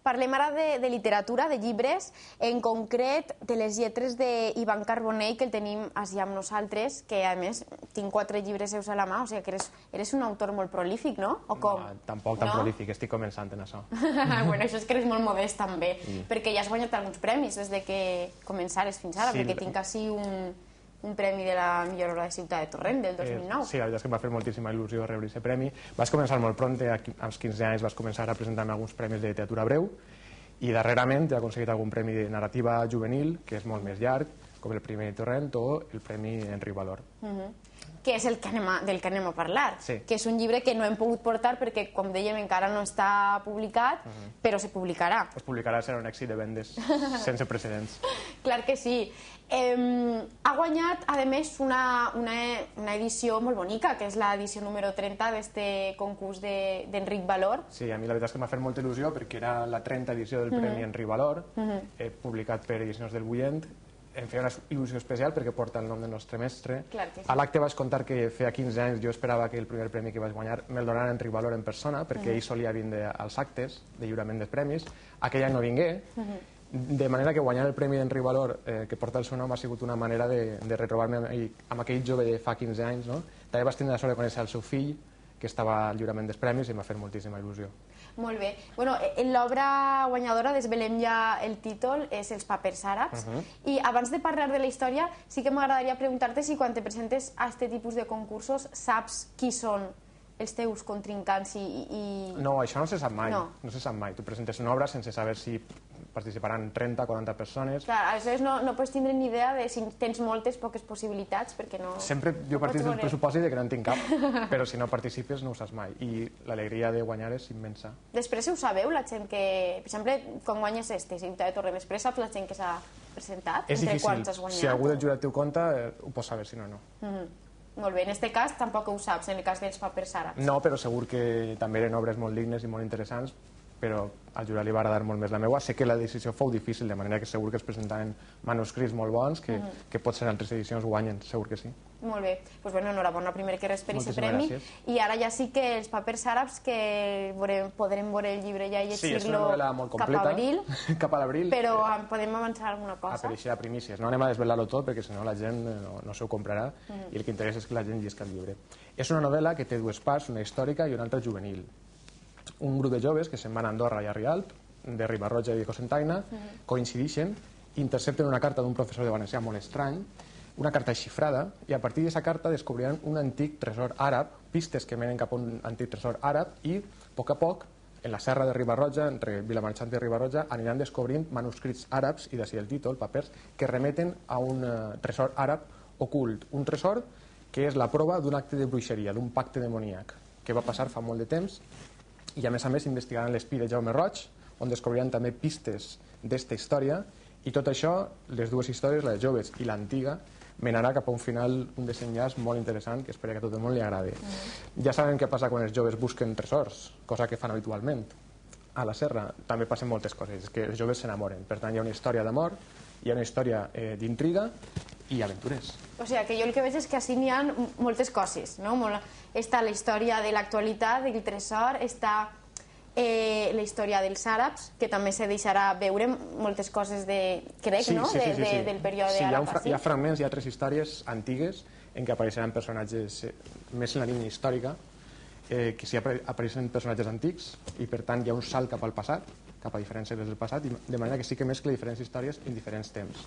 Parlem ara de literatura, de llibres, en concret de les lletres d'Ivan Carbonell, que el tenim així amb nosaltres, que a més tinc 4 llibres seus a la mà, o sigui que eres un autor molt prolífic, no? O com? No, tampoc tan prolífic, estic començant en això. Bueno, això és que eres molt modest també, perquè ja has guanyat alguns premis des de que començares fins ara, perquè tinc així un premi de la millor obra de Ciutat de Torrent del 2009. Sí, la veritat és que em va fer moltíssima il·lusió rebre aquest premi. Vas començar molt pront, als 15 anys vas començar a presentar-me alguns premis de literatura breu, i darrerament he aconseguit algun premi de narrativa juvenil, que és molt més llarg, com el Premi Torrent o el Premi Enric Valor. Que és del que anem a parlar, Sí. que és un llibre que no hem pogut portar perquè, com dèiem, encara no està publicat, però se publicarà. Es publicarà, serà un èxit de vendes sense precedents. Clar que sí. Ha guanyat, a més, una edició molt bonica, que és l'edició número 30 d'este concurs d'Enric Valor. Sí, a mi la veritat és que m'ha fet molta il·lusió perquè era la 30 edició del Premi Enric Valor, publicat per Edicions del Buient. Em feia una il·lusió especial perquè porta el nom del nostre mestre. Clar que sí. A l'acte vaig contar que feia 15 anys jo esperava que el primer premi que vaig guanyar me'l donara Enric Valor en persona, perquè ell solia vindre als actes de lliurament de premis. Aquell any no vingué, de manera que guanyar el premi d'Enric Valor, que porta el seu nom, ha sigut una manera de retrobar-me amb aquell jove de fa 15 anys. També vaig tenir la sort de conèixer el seu fill, que estava al lliurament dels premis, i m'ha fet moltíssima il·lusió. Molt bé. Bueno, en l'obra guanyadora desvelem ja el títol, és Els papers àrabs, i abans de parlar de la història sí que m'agradaria preguntar-te si quan te presentes a aquest tipus de concursos saps qui són els teus contrincants i... No, això no se sap mai. No se sap mai. Tu presentes una obra sense saber si participaran 30 o 40 persones. Clar, aleshores no pots tindre ni idea de si tens moltes, poques possibilitats, perquè no... Sempre jo partís del pressupost de que no en tinc cap, però si no participes no ho saps mai. I l'alegria de guanyar és immensa. Després ho sabeu, la gent que... Per exemple, quan guanyes Ciutat de Torrent, després saps la gent que s'ha presentat? És difícil. Si algú del jurat teu compte, ho pots saber, si no, no. Molt bé, en aquest cas tampoc ho saps, en el cas dels papers àrabs. No, però segur que també eren obres molt dignes i molt interessants, però al jurat li va agradar molt més la meva. Sé que la decisió fou difícil, de manera que segur que es presentaven manuscrits molt bons, que potser en altres edicions guanyen, segur que sí. Molt bé, doncs enhorabona primer que res per aquest premi. I ara ja sí que els papers àrabs, que podrem veure el llibre ja i llegir-lo cap a l'abril, però podem avançar alguna cosa. Apareixer a primícies. No anem a desvelar-lo tot perquè si no la gent no s'ho comprarà i el que interessa és que la gent llisca el llibre. És una novel·la que té dues parts, una històrica i una altra juvenil. Un grup de joves que se'n van a Andorra i a Rialp, de Riba-roja i de Cocentaina, coincideixen, intercepten una carta d'un professor de valencià molt estrany, una carta xifrada, i a partir d'aquesta carta descobriran un antic tresor àrab, pistes que menen cap a un antic tresor àrab, i a poc, en la serra de Riba-roja, entre Vilamarxant i Riba-roja, aniran descobrint manuscrits àrabs, i d'ací el títol, papers, que remeten a un tresor àrab ocult. Un tresor que és la prova d'un acte de bruixeria, d'un pacte demoníac, que va passar fa molt de temps, i a més investigaran l'espí de Jaume Roig, on descobriran també pistes d'esta història, i tot això, les dues històries, la de joves i l'antiga, menarà cap a un final, un desenllaç molt interessant, que espero que a tot el món li agradi. Ja sabem què passa quan els joves busquen tresors, cosa que fan habitualment. A la serra també passen moltes coses, és que els joves s'enamoren, per tant hi ha una història d'amor, hi ha una història d'intriga i aventures. O sigui, que jo el que veig és que així n'hi ha moltes coses, no? Està la història de l'actualitat, del tresor, està la història dels àrabs, que també se deixarà veure moltes coses crec, no? Del període àrab. Hi ha fragments, hi ha altres històries antigues en què apareixeran personatges més en la línia històrica, que sí apareixen personatges antics, i per tant hi ha un salt cap al passat, cap a diferents segles del passat, de manera que sí que mescla diferents històries en diferents temps.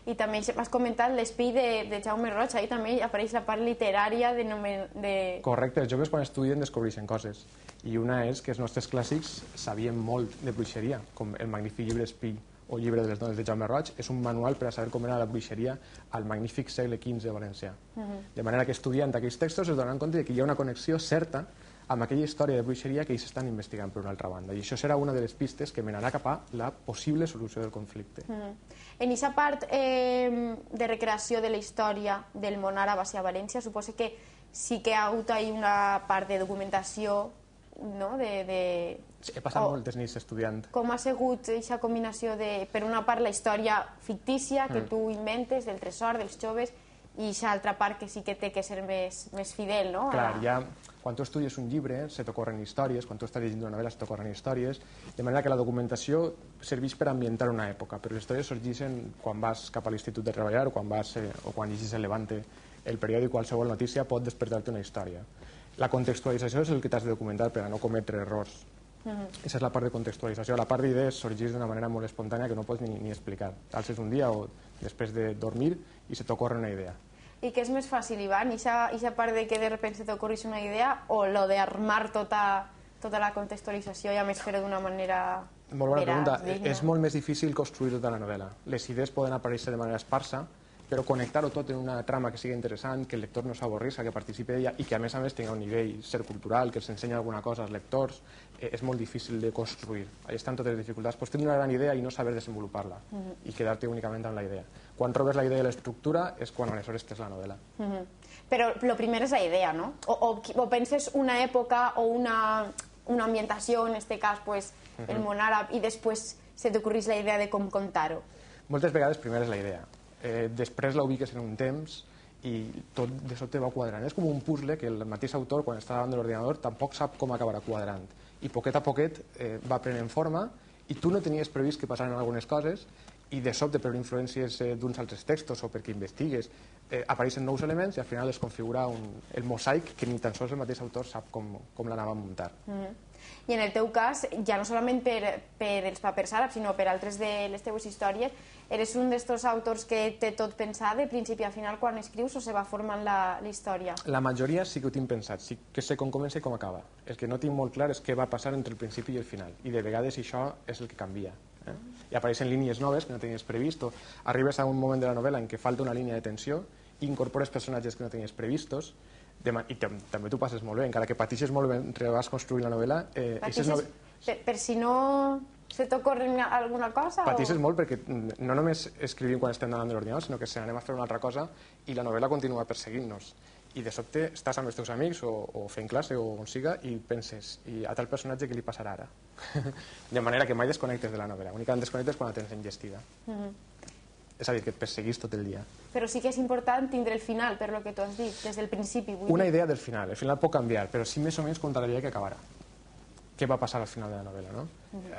I també m'has comentat l'espí de Jaume Roig, ahí també apareix la part literària de... Correcte, els joves quan estudien descobreixen coses, i una és que els nostres clàssics sabien molt de bruixeria, com el magnífic llibre Espí o llibre de les dones de Jaume Roig, és un manual per a saber com era la bruixeria al magnífic segle XV valencià. De manera que estudiant aquells textos es donen compte que hi ha una connexió certa amb aquella història de bruixeria que ells estan investigant per una altra banda, i això serà una de les pistes que menarà cap a la possible solució del conflicte. En aquesta part de recreació de la història del món àrab hacia València, suposo que sí que ha hagut una part de documentació, no? He passat moltes nits estudiant. Com ha sigut aquesta combinació de, per una part, la història fictícia que tu inventes, del tresor, dels joves, i l'altra part que sí que té que ser més fidel, no? Clar, ja quan tu estudies un llibre se t'ocorren històries, quan tu estàs llegint una novel·la se t'ocorren històries, de manera que la documentació serveix per ambientar una època, però les històries sorgeixen quan vas cap a l'institut de treballar o quan llegis el Levante, el periòdic, qualsevol notícia pot despertar-te una història. La contextualització és el que t'has de documentar per a no cometre errors. Aquesta és la part de contextualització. La part d'idees sorgeix d'una manera molt espontània que no pots ni explicar. T'alces un dia o després de dormir i se t'ocorre una idea. I què és més fàcil, Ivan? Ixa part de que de repente t'ocorreix una idea o lo de armar tota la contextualització i a més fer-ho d'una manera Molt bona pregunta. digna? És molt més difícil construir tota la novel·la. Les idees poden aparèixer de manera esparsa, però connectar-ho tot en una trama que sigui interessant, que el lector no s'avorrissa, que participi d'ella i que a més tinga un nivell ser cultural, que els ensenya alguna cosa als lectors, és molt difícil de construir. Ahí estan totes les dificultats. Pots tenir una gran idea i no saber desenvolupar-la i quedar-te únicament amb la idea. Quan trobes la idea i l'estructura és quan aleshores tens la novel·la. Però el primer és la idea, no? O penses una època o una ambientació, en aquest cas pues, el món àrab, i després se t'ocorreix la idea de com contar-ho. Moltes vegades primer és la idea. Després la ubiques en un temps i tot de sobte va quadrant. És com un puzzle que el mateix autor, quan està davant de l'ordinador, tampoc sap com acabarà quadrant. I poquet a poquet va prenent forma i tu no tenies previst que passaran algunes coses i de sobte per influències d'uns altres textos o perquè investigues apareixen nous elements i al final es configura el mosaic que ni tan sols el mateix autor sap com l'anava a muntar. I en el teu cas, ja no solament per els papers àrabs, sinó per altres de les teves històries, eres un d'estos autors que té tot pensat de principi a final quan escrius o se va formant la història? La majoria sí que ho tinc pensat, sí que sé com comença i com acaba. El que no tinc molt clar és què va passar entre el principi i el final, i de vegades això és el que canvia. I apareixen línies noves que no tenies previst, o arribes a un moment de la novel·la en què falta una línia de tensió i incorpores personatges que no tenies previstos, i també t'ho passes molt bé, encara que patixes molt bé mentre vas construint la novel·la. Per si no se t'ocorre alguna cosa? Patisses molt perquè no només escrivim quan estem davant de l'ordinador, sinó que se n'anem a fer una altra cosa i la novel·la continua perseguint-nos. I de sobte estàs amb els teus amics o fent classe o on siga i penses, i a tal personatge què li passarà ara? De manera que mai desconnectes de la novel·la, únicament desconnectes quan la tens enllestida. És a dir, que et perseguís tot el dia. Però sí que és important tindre el final, per lo que tu has dit, des del principi. Una idea del final. El final pot canviar, però sí més o menys contaria que acabarà. Què va passar al final de la novel·la, no?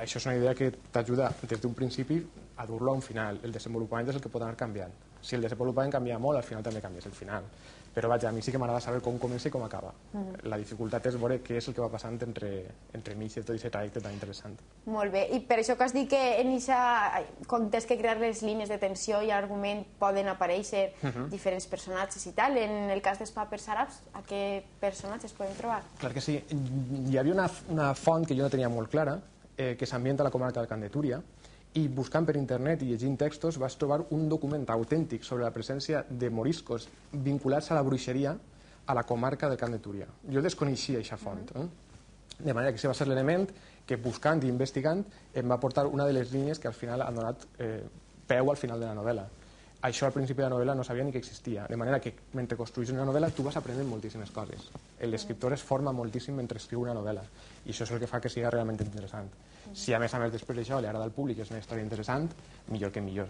Això és una idea que t'ajuda des d'un principi a dur-lo a un final. El desenvolupament és el que pot anar canviant. Si el desenvolupament canvia molt, al final també canvies el final. Però vaja, a mi sí que m'agrada saber com comença i com acaba. La dificultat és veure què és el que va passant entre mig de tot aquest trajecte tan interessant. Molt bé, i per això que has dit que en aquest context que crear les línies de tensió i argument poden aparèixer diferents personatges i tal. En el cas dels papers àrabs, a què personatges podem trobar? Clar que sí. Hi havia una font que jo no tenia molt clara, que s'ambienta a la comarca del Camp de Túria, i buscant per internet i llegint textos vas trobar un document autèntic sobre la presència de moriscos vinculats a la bruixeria a la comarca del Camp de Túria. Jo desconeixia aquesta font. De manera que aquest va ser l'element que buscant i investigant em va portar una de les línies que al final han donat peu al final de la novel·la. Això al principi de la novel·la no sabia ni que existia, de manera que mentre construïs una novel·la tu vas aprenent moltíssimes coses. L'escriptor es forma moltíssim mentre escriu una novel·la i això és el que fa que sigui realment interessant. Si a més després d'això li agrada al públic i és una història interessant, millor que millor.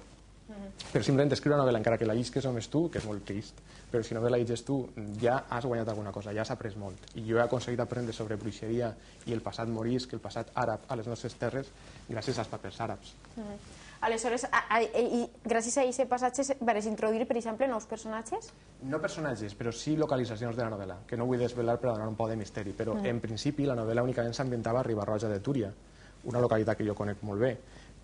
Però simplement escriure una novel·la, encara que la llisques només tu, que és molt trist, però si no la llegis tu ja has guanyat alguna cosa, ja has après molt. I jo he aconseguit aprendre sobre bruixeria i el passat morisc, el passat àrab a les nostres terres gràcies als papers àrabs. Aleshores, gràcies a aquest passatge vas introduir, per exemple, nous personatges? No personatges, però sí localitzacions de la novel·la, que no vull desvelar per donar un poc de misteri, però en principi la novel·la únicament s'ambientava a Riba-roja de Túria, una localitat que jo conec molt bé,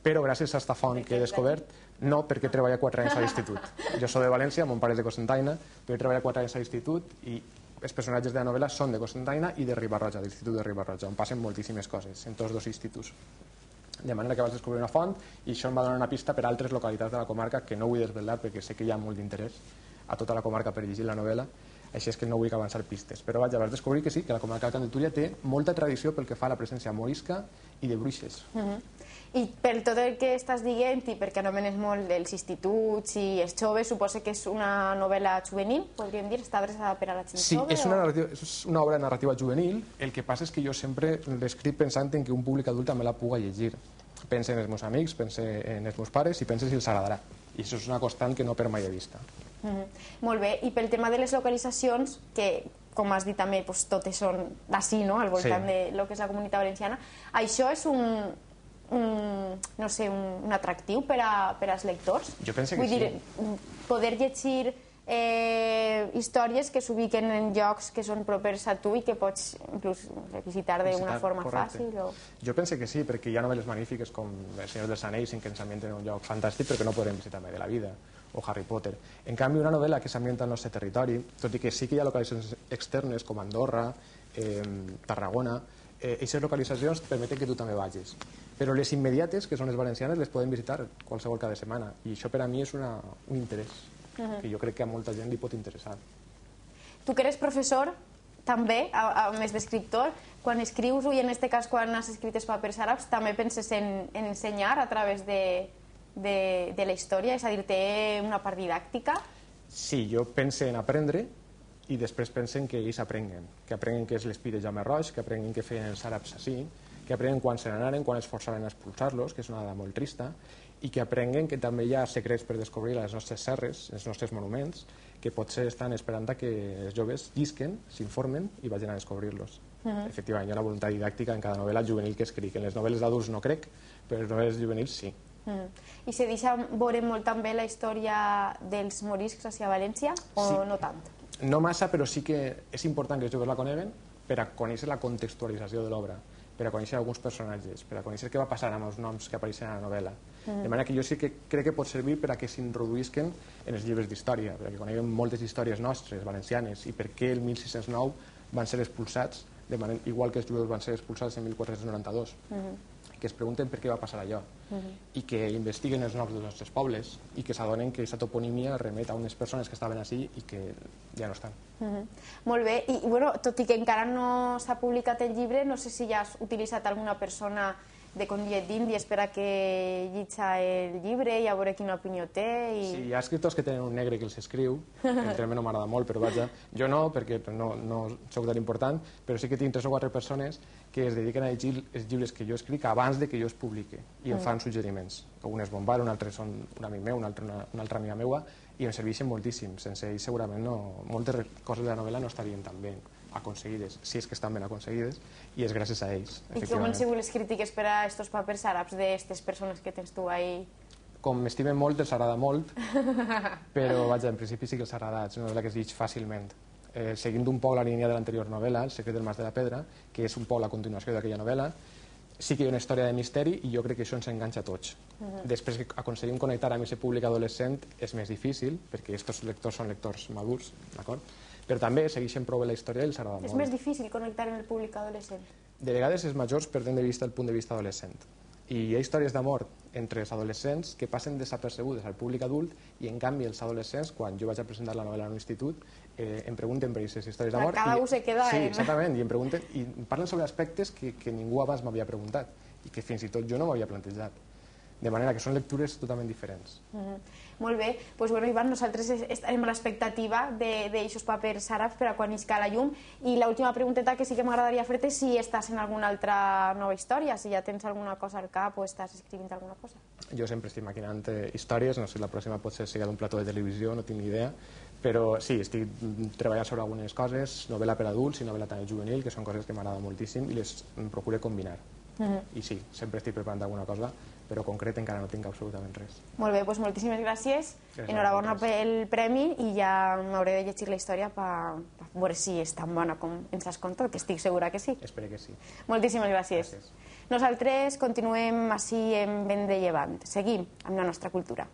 però gràcies a esta font que he descobert, no perquè treballa 4 anys a l'institut. Jo soc de València, mon pare és de Cocentaina, però he treballat 4 anys a l'institut i els personatges de la novel·la són de Cocentaina i de Riba-roja, de l'Institut de Riba-roja, on passen moltíssimes coses en tots dos instituts. De manera que vaig descobrir una font i això em va donar una pista per a altres localitats de la comarca que no vull desvelar perquè sé que hi ha molt d'interès a tota la comarca per llegir la novel·la, així és que no vull avançar pistes. Però vaig descobrir que sí, que la comarca del Camp de Túria té molta tradició pel que fa a la presència morisca i de bruixes. I per tot el que estàs dient i perquè anomenes molt dels instituts i els joves, suposo que és una novel·la juvenil, podríem dir, està adreçada per a la gent jove? Sí, és una obra narrativa juvenil, el que passa és que jo sempre l'escric pensant en que un públic adult també la puga llegir. Pense en els meus amics, pense en els meus pares i pense si els agradarà. I això és una constant que no per mai de vista. Molt bé, i pel tema de les localitzacions, que com has dit també, totes són d'ací, no?, al voltant de lo que és la Comunitat Valenciana, això és no sé, un atractiu per als lectors? Jo penso que sí. Vull dir, poder llegir històries que s'ubiquen en llocs que són propers a tu i que pots inclús visitar d'una forma fàcil. Jo penso que sí, perquè hi ha novel·les magnífiques com El Senyor dels Anells, que s'ambienten en un lloc fantàstic però que no podrem visitar mai de la vida, o Harry Potter. En canvi, una novel·la que s'ambienta al nostre territori, tot i que sí que hi ha localitzacions externes com Andorra, Tarragona, aquestes localitzacions permeten que tu també vagis. Però les immediates, que són les valencianes, les podem visitar qualsevol cada setmana. I això per a mi és un interès que jo crec que a molta gent li pot interessar. Tu que eres professor, també, a més d'escriptor, quan escrius, i en aquest cas quan has escrit els papers àrabs, també penses en ensenyar a través de la història? És a dir, té una part didàctica? Sí, jo penso en aprendre i després penso que ells aprenguen. Que aprenguen què és l'espí de Jaume Roig, que aprenguen què feien els àrabs així, que aprenguen quan se n'anaren, quan es forçaven a expulsar-los, que és una dada molt trista, i que aprenguen que també hi ha secrets per descobrir a les nostres serres, els nostres monuments, que potser estan esperant que els joves llisquen, s'informen i vagin a descobrir-los. Efectivament, hi ha una voluntat didàctica en cada novel·la juvenil que escric. En les novel·les d'adults no crec, però en les novel·les juvenils sí. I se deixa veure molt també la història dels moriscs a València, o no tant? No massa, però sí que és important que els joves la coneguen per a conèixer la contextualització de l'obra, per a conèixer alguns personatges, per a conèixer què va passar amb els noms que apareixen a la novel·la. De manera que jo sí que crec que pot servir per a que s'introduïsquen en els llibres d'història, perquè coneguem moltes històries nostres, valencianes, i per què el 1609 van ser expulsats, igual que els jueus van ser expulsats en 1492, que es pregunten per què va passar allò, i que investiguen els noms dels nostres pobles, i que s'adonen que aquesta toponímia remet a unes persones que estaven així i que ja no estan. Molt bé, i tot i que encara no s'ha publicat el llibre, no sé si ja has utilitzat alguna persona de conillet d'Índies per a que llitja el llibre i a veure quina opinió té. Sí, hi ha escriptors que tenen un negre que els escriu, entre mi no m'agrada molt, però vaja, jo no, perquè no soc tan important, però sí que tinc 3 o 4 persones que es dediquen a llegir els llibres que jo escric abans de que jo els publiqui i em fan suggeriments. Un és Bombar, un altre són un amic meu, una altra amiga meua, i em serveixen moltíssim. Sense ells segurament moltes coses de la novel·la no estarien tan ben aconseguides, si és que estan ben aconseguides, i és gràcies a ells. I com han sigut les crítiques per a estos papers àrabs d'aquestes persones que tens tu ahí? Com m'estimen molt, els agrada molt, però vaja, en principi sí que els ha agradat, és una novel·la que es llig fàcilment. Seguint un poc la línia de l'anterior novel·la, El secret del Mas de la Pedra, que és un poc la continuació d'aquella novel·la, sí que hi ha una història de misteri i jo crec que això ens enganxa a tots. Després que aconseguim connectar amb aquest públic adolescent és més difícil, perquè aquests lectors són lectors madurs, d'acord? Però també segueixen prou bé la història i els agrada molt. És més difícil connectar amb el públic adolescent? De vegades els majors perdem de vista el punt de vista adolescent. I hi ha històries d'amor entre els adolescents que passen desapercebudes al públic adult i en canvi els adolescents, quan jo vaig a presentar la novel·la en un institut, em pregunten per aquestes històries d'amor. Cada un se queda... Sí, exactament, i em pregunten, i parlen sobre aspectes que ningú abans m'havia preguntat i que fins i tot jo no m'havia plantejat. De manera que són lectures totalment diferents. Molt bé, doncs Ivan, nosaltres estarem a l'expectativa d'aixòs papers àrabs per a quan isca la llum. I l'última pregunteta que sí que m'agradaria fer-te és si estàs en alguna altra nova història, si ja tens alguna cosa al cap o estàs escrivint alguna cosa. Jo sempre estic maquinant històries, no sé si la pròxima potser sigui d'un plató de televisió, no tinc ni idea, però sí, estic treballant sobre algunes coses, novel·la per adults i novel·la també juvenil, que són coses que m'agraden moltíssim i les procuro combinar. I sí, sempre estic preparant alguna cosa, però concret encara no tinc absolutament res. Molt bé, doncs moltíssimes gràcies. Enhorabona pel premi i ja m'hauré de llegir la història per veure si és tan bona com ens has contat, que estic segura que sí. Espero que sí. Moltíssimes gràcies. Nosaltres continuem així en Vent de Llevant. Seguim amb la nostra cultura.